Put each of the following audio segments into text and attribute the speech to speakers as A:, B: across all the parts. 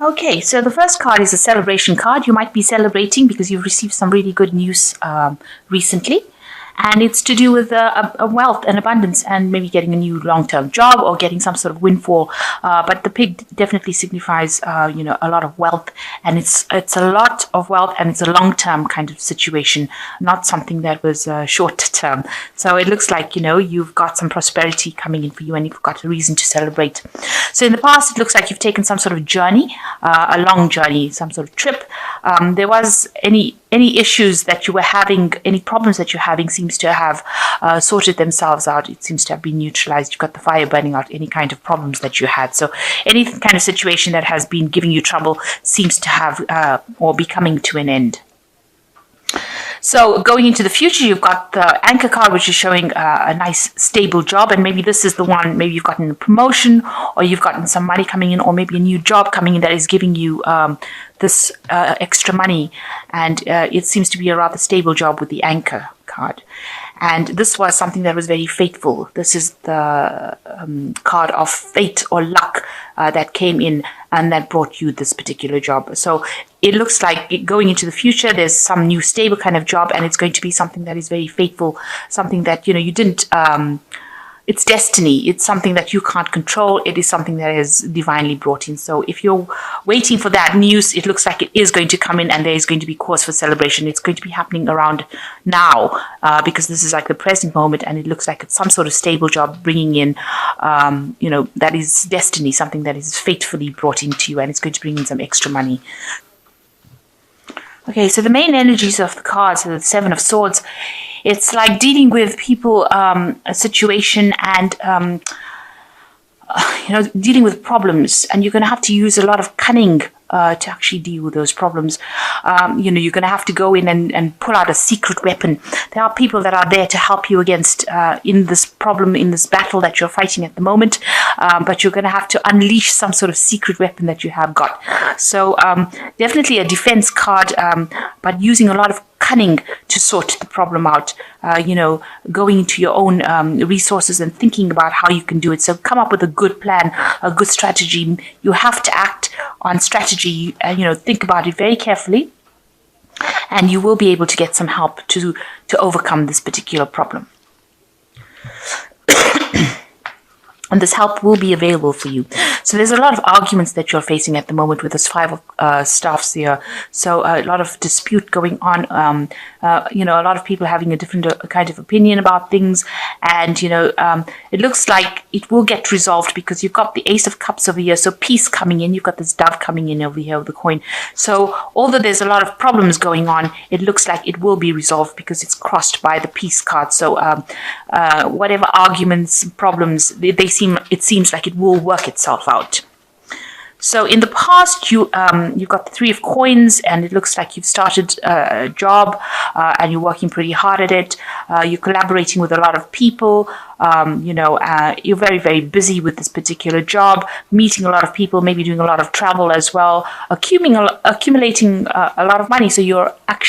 A: Okay, so the first card is a celebration card. You might be celebrating because you've received some really good news recently. And it's to do with a wealth and abundance and maybe getting a new long-term job or getting some sort of windfall. But the pig definitely signifies, a lot of wealth, and it's a lot of wealth, and it's a long-term kind of situation, not something that was short-term. So it looks like, you've got some prosperity coming in for you, and you've got a reason to celebrate. So in the past, it looks like you've taken some sort of journey, a long journey, some sort of trip. There was any issues that you were having, any problems that you're having seems to have sorted themselves out. It seems to have been neutralized. You've got the fire burning out any kind of problems that you had. So any kind of situation that has been giving you trouble seems to have or be coming to an end. So going into the future, you've got the anchor card, which is showing a nice stable job. And maybe this is the one, maybe you've gotten a promotion, or you've gotten some money coming in, or maybe a new job coming in that is giving you this extra money. And it seems to be a rather stable job with the anchor card. And this was something that was very fateful. This is the card of fate or luck that came in and that brought you this particular job. So it looks like going into the future, there's some new stable kind of job, and it's going to be something that is very faithful, something that, you didn't, it's destiny. It's something that you can't control. It is something that is divinely brought in. So if you're waiting for that news, it looks like it is going to come in, and there is going to be cause for celebration. It's going to be happening around now because this is like the present moment, and it looks like it's some sort of stable job bringing in, that is destiny, something that is fatefully brought into you, and it's going to bring in some extra money. Okay, so the main energies of the cards are the Seven of Swords. It's like dealing with people, a situation, and dealing with problems, and you're going to have to use a lot of cunning to actually deal with those problems. You're going to have to go in and pull out a secret weapon. There are people that are there to help you against in this problem, in this battle that you're fighting at the moment, but you're going to have to unleash some sort of secret weapon that you have got. So definitely a defense card, but using a lot of cunning to sort the problem out, going into your own resources and thinking about how you can do it. So come up with a good plan, a good strategy. You have to act on strategy, think about it very carefully, and you will be able to get some help to overcome this particular problem. And this help will be available for you. So there's a lot of arguments that you're facing at the moment with this Five of Staffs here. So a lot of dispute going on. A lot of people having a different kind of opinion about things. And, it looks like it will get resolved because you've got the Ace of Cups over here. So peace coming in. You've got this dove coming in over here with the coin. So although there's a lot of problems going on, it looks like it will be resolved because it's crossed by the peace card. So whatever arguments, problems, it seems like it will work itself out. So in the past, you've got the Three of Coins, and it looks like you've started a job and you're working pretty hard at it. You're collaborating with a lot of people. You're very, very busy with this particular job, meeting a lot of people, maybe doing a lot of travel as well, accumulating a lot of money. So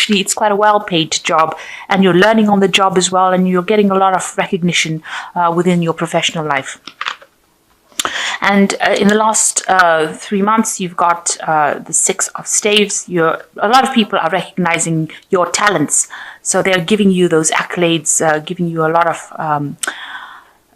A: it's quite a well-paid job, and you're learning on the job as well, and you're getting a lot of recognition within your professional life. And in the last 3 months, you've got the Six of Staves. A lot of people are recognizing your talents. So they're giving you those accolades, giving you a lot of,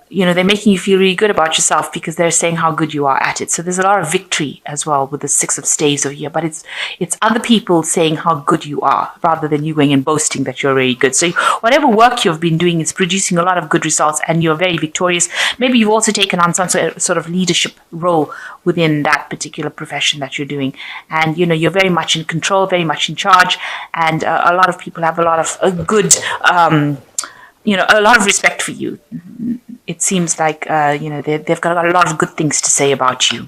A: they're making you feel really good about yourself because they're saying how good you are at it. So there's a lot of victory as well with the Six of Staves over here. But it's other people saying how good you are rather than you going and boasting that you're really good. So whatever work you've been doing is producing a lot of good results, and you're very victorious. Maybe you've also taken on some sort of leadership role within that particular profession that you're doing. And, you're very much in control, very much in charge. And a lot of people have a lot of good, a lot of respect for you. It seems like, they've got a lot of good things to say about you.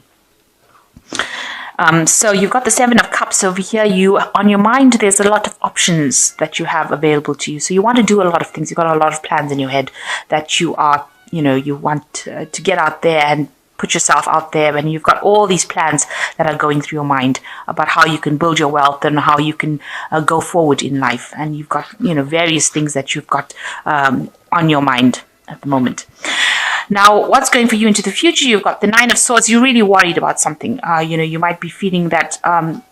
A: So you've got the Seven of Cups over here. On your mind, there's a lot of options that you have available to you. So you want to do a lot of things. You've got a lot of plans in your head that you are, you want to get out there and put yourself out there, and you've got all these plans that are going through your mind about how you can build your wealth and how you can go forward in life. And you've got, various things that you've got on your mind at the moment. Now, what's going for you into the future? You've got the Nine of Swords. You're really worried about something. You might be feeling that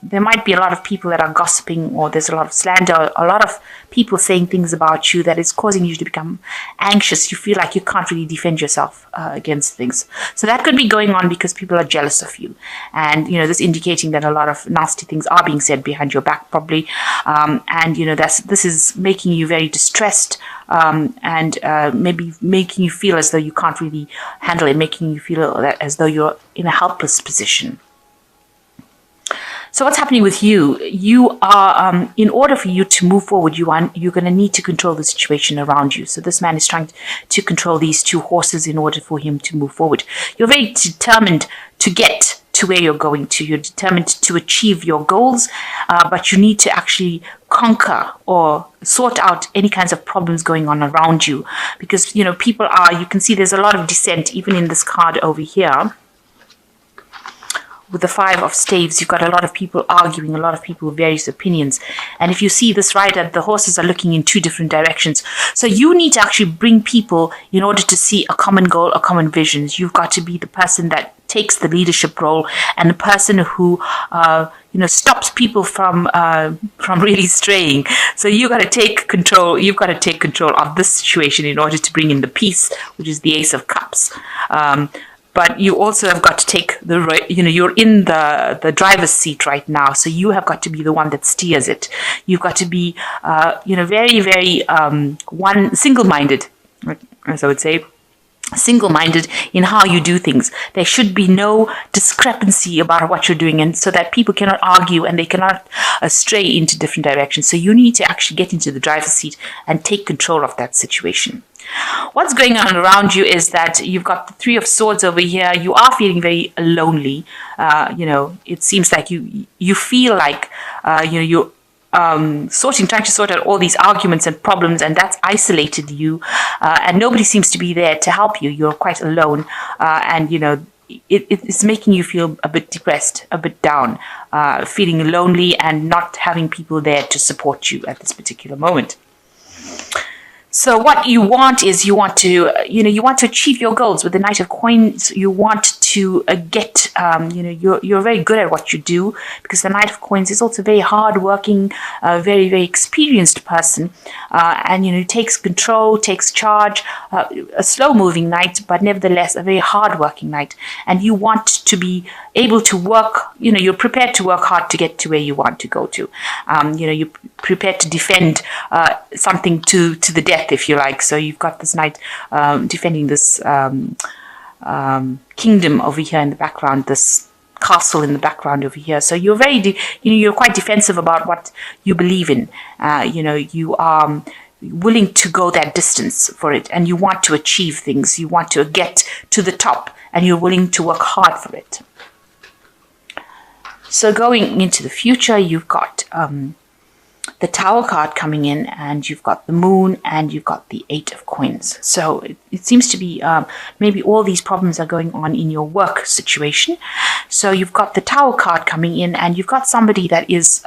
A: there might be a lot of people that are gossiping, or there's a lot of slander, a lot of people saying things about you that is causing you to become anxious. You feel like you can't really defend yourself against things. So that could be going on because people are jealous of you. And, this indicating that a lot of nasty things are being said behind your back, probably. This is making you very distressed, and maybe making you feel as though you can't really handle it, making you feel that as though you're in a helpless position. So what's happening with you? You are, in order for you to move forward, you're going to need to control the situation around you. So this man is trying to control these two horses in order for him to move forward. You're very determined to get to where you're going to. You're determined to achieve your goals, but you need to actually conquer or sort out any kinds of problems going on around you, because people are, you can see there's a lot of dissent even in this card over here. With the Five of Staves, you've got a lot of people arguing, a lot of people with various opinions. And if you see this rider, the horses are looking in two different directions. So you need to actually bring people in order to see a common goal, a common vision. You've got to be the person that takes the leadership role, and the person who stops people from really straying. So you've got to take control. You've got to take control of this situation in order to bring in the peace, which is the Ace of Cups. But you also have got to take you're in the driver's seat right now. So you have got to be the one that steers it. You've got to be, very, very single-minded, as I would say. Single-minded in how you do things. There should be no discrepancy about what you're doing, and so that people cannot argue and they cannot stray into different directions. So you need to actually get into the driver's seat and take control of that situation. What's going on around you is that you've got the Three of Swords over here. You are feeling very lonely. It seems like you feel like you're trying to sort out all these arguments and problems, and that's isolated you, and nobody seems to be there to help you. You're quite alone, and it's making you feel a bit depressed, a bit down, feeling lonely and not having people there to support you at this particular moment. So what you want is you want to achieve your goals with the Knight of Coins. You want to get, you're very good at what you do, because the Knight of Coins is also a very hard-working, very, very experienced person, and takes control, takes charge, a slow-moving knight, but nevertheless a very hard-working knight. And you want to be able to work, you're prepared to work hard to get to where you want to go to. You're prepared to defend something to the death, if you like. So you've got this knight defending this kingdom over here in the background, this castle in the background over here. So you're very, you're quite defensive about what you believe in. You are willing to go that distance for it, and you want to achieve things. You want to get to the top, and you're willing to work hard for it. So going into the future, you've got the Tower card coming in, and you've got the Moon, and you've got the Eight of Coins. So it seems to be maybe all these problems are going on in your work situation. So you've got the Tower card coming in, and you've got somebody that is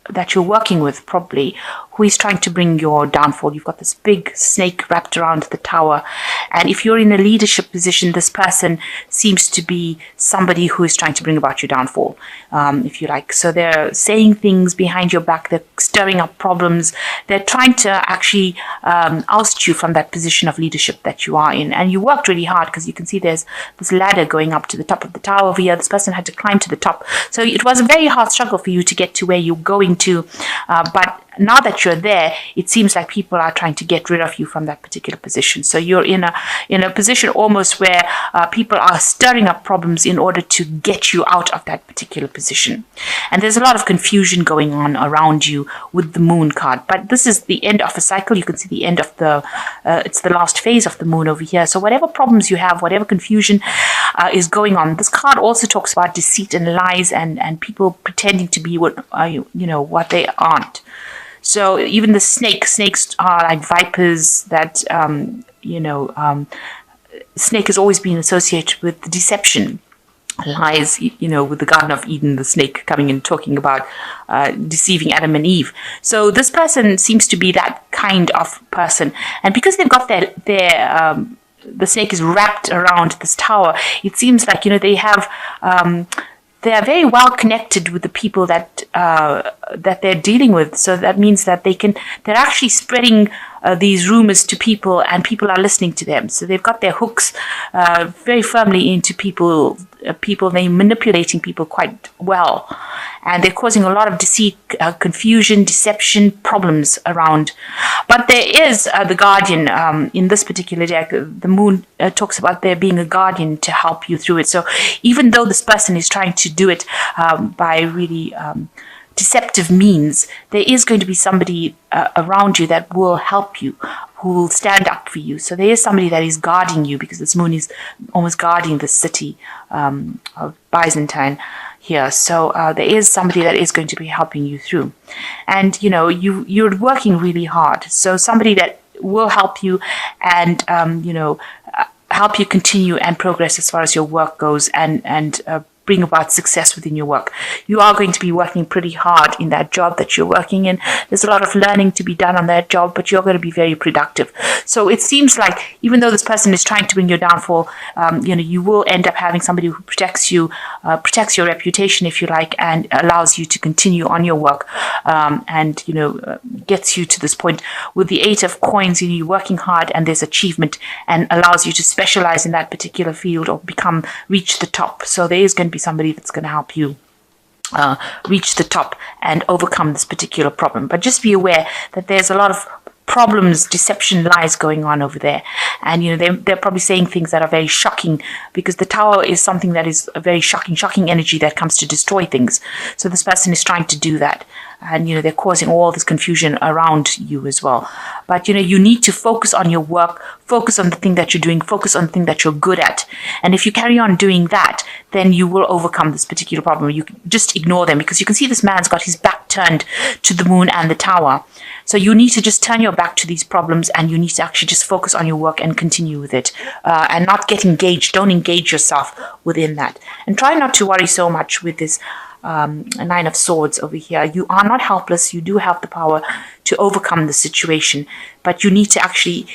A: that you're working with, probably, who is trying to bring your downfall. You've got this big snake wrapped around the tower, and if you're in a leadership position, this person seems to be somebody who is trying to bring about your downfall, if you like. So they're saying things behind your back, they're stirring up problems, they're trying to actually oust you from that position of leadership that you are in. And you worked really hard, because you can see there's this ladder going up to the top of the tower over here. This person had to climb to the top. So it was a very hard struggle for you to get to where you're going to, but now that you're there, it seems like people are trying to get rid of you from that particular position. So you're in a position almost where people are stirring up problems in order to get you out of that particular position. And there's a lot of confusion going on around you with the Moon card. But this is the end of a cycle. You can see the end of it's the last phase of the Moon over here. So whatever problems you have, whatever confusion is going on, this card also talks about deceit and lies, and people pretending to be what they aren't. So even the snakes are like vipers that, snake has always been associated with deception, lies, with the Garden of Eden, the snake coming in talking about deceiving Adam and Eve. So this person seems to be that kind of person. And because they've got their the snake is wrapped around this tower, it seems like, they have, they are very well connected with the people that they're dealing with. So that means that they're actually spreading these rumors to people, and people are listening to them. So they've got their hooks very firmly into people. They're manipulating people quite well, and they're causing a lot of deceit, confusion, deception, problems around. But there is the guardian in this particular deck. The moon talks about there being a guardian to help you through it. So even though this person is trying to do it by really deceptive means, there is going to be somebody around you that will help you, who will stand up for you. So there is somebody that is guarding you, because this moon is almost guarding the city of Byzantine here. So there is somebody that is going to be helping you through. And, you're working really hard. So somebody that will help you and, help you continue and progress as far as your work goes, and bring about success within your work. You are going to be working pretty hard in that job that you're working in. There's a lot of learning to be done on that job, but you're going to be very productive. So it seems like even though this person is trying to bring your downfall, you will end up having somebody who protects you, protects your reputation, if you like, and allows you to continue on your work, and gets you to this point with the 8 of coins. You're working hard, and there's achievement, and allows you to specialize in that particular field or reach the top. So there is going to be somebody that's going to help you reach the top and overcome this particular problem. But just be aware that there's a lot of problems, deception, lies going on over there, and they're probably saying things that are very shocking, because the tower is something that is a very shocking energy that comes to destroy things. So this person is trying to do that, and they're causing all this confusion around you as well. But you need to focus on your work, focus on the thing that you're doing, focus on the thing that you're good at. And if you carry on doing that, then you will overcome this particular problem. You can just ignore them, because you can see this man's got his back turned to the moon and the tower. So you need to just turn your back to these problems, and you need to actually just focus on your work and continue with it, and not get engaged. Don't engage yourself within that, and try not to worry so much with this 9 of Swords over here. You are not helpless. You do have the power to overcome the situation, but you need to actually,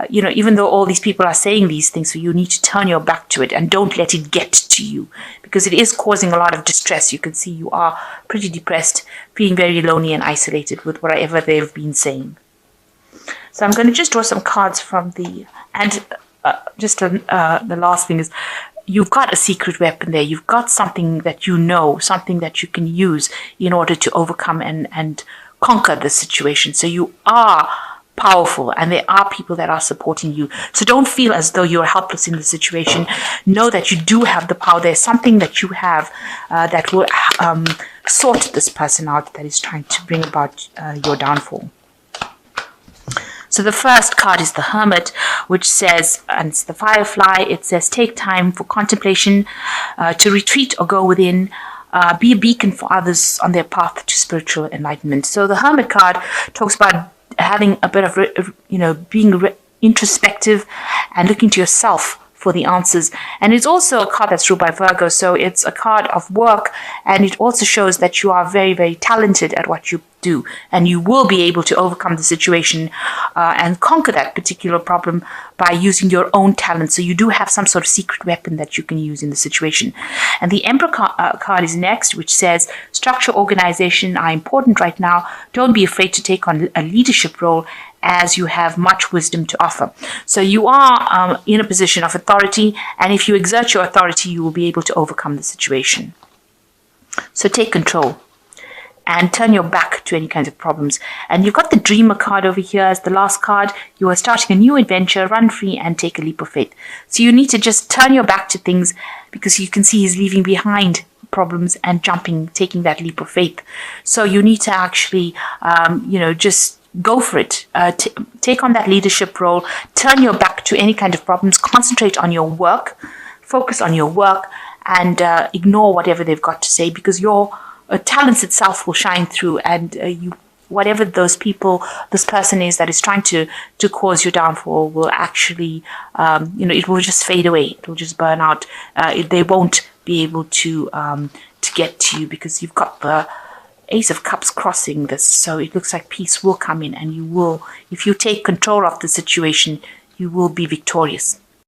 A: even though all these people are saying these things, so you need to turn your back to it and don't let it get to you, because it is causing a lot of distress. You can see you are pretty depressed, feeling very lonely and isolated with whatever they've been saying. So I'm going to just draw some cards from the, and the last thing is, you've got a secret weapon there. You've got something that something that you can use in order to overcome and conquer the situation. So you are powerful, and there are people that are supporting you. So don't feel as though you're helpless in the situation. Know that you do have the power. There's something that you have that will sort this person out that is trying to bring about your downfall. So the first card is the Hermit, which says, and it's the Firefly, it says, take time for contemplation, to retreat or go within, be a beacon for others on their path to spiritual enlightenment. So the Hermit card talks about having a bit of, being introspective and looking to yourself for the answers. And it's also a card that's ruled by Virgo, so it's a card of work, and it also shows that you are very, very talented at what you do, and you will be able to overcome the situation and conquer that particular problem by using your own talent. So you do have some sort of secret weapon that you can use in the situation. And the Emperor card is next, which says structure, organization are important right now. Don't be afraid to take on a leadership role, as you have much wisdom to offer. So you are in a position of authority, and if you exert your authority, you will be able to overcome the situation. So take control and turn your back to any kinds of problems. And you've got the Dreamer card over here as the last card. You are starting a new adventure, run free and take a leap of faith. So you need to just turn your back to things, because you can see he's leaving behind problems and taking that leap of faith. So you need to actually, just go for it. Take on that leadership role. Turn your back to any kind of problems. Concentrate on your work. Focus on your work, and ignore whatever they've got to say, because your talents itself will shine through, and whatever this person is that is trying to cause your downfall will actually, it will just fade away. It will just burn out. They won't be able to get to you, because you've got the Ace of Cups crossing this, so it looks like peace will come in, and you will, if you take control of the situation, you will be victorious.